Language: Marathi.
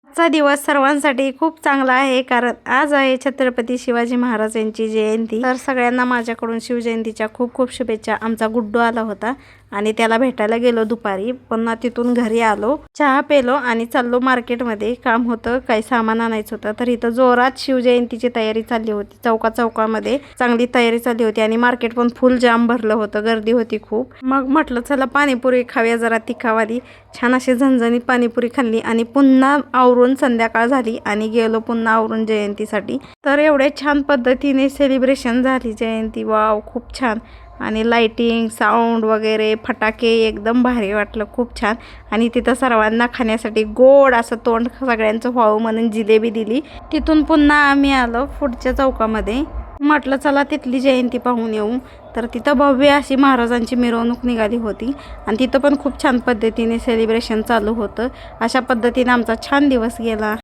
आजचा दिवस सर्वांसाठी खूप चांगला आहे, कारण आज आहे छत्रपती शिवाजी महाराज यांची जयंती। तर सगळ्यांना माझ्याकडून शिवजयंतीच्या खूप खूप शुभेच्छा। आमचा गुड्डू आला होता आणि त्याला भेटायला गेलो दुपारी, पुन्हा तिथून घरी आलो, चहा पेलो आणि चाललो मार्केटमध्ये। काम होतं, काही सामान आणायचं होतं, तर इथं जोरात शिवजयंतीची तयारी चालली होती। चौकामध्ये चांगली तयारी चालली होती आणि मार्केट पण फुल जाम भरलं होतं, गर्दी होती खूप। मग म्हटलं चला पाणीपुरी खाऊया, जरा तिखावाली। छान अशी झणझणीत पाणीपुरी खाल्ली आणि पुन्हा आवरून संध्याकाळ झाली आणि गेलो पुन्हा आवरून जयंतीसाठी। तर एवढे छान पद्धतीने सेलिब्रेशन झाली जयंती। वाव, खूप छान। आणि लाइटिंग, साऊंड वगैरे, फटाके, एकदम भारी वाटलं, खूप छान। आणि तिथं सर्वांना खाण्यासाठी गोड असं तोंड सगळ्यांचं व्हावं म्हणून जिलेबी दिली। तिथून पुन्हा आम्ही आलो पुढच्या चौकामध्ये। म्हटलं चला तिथली जयंती पाहून येऊ। तर तिथं भव्य अशी महाराजांची मिरवणूक निघाली होती आणि तिथं पण खूप छान पद्धतीने सेलिब्रेशन चालू होतं। अशा पद्धतीने आमचा छान दिवस गेला।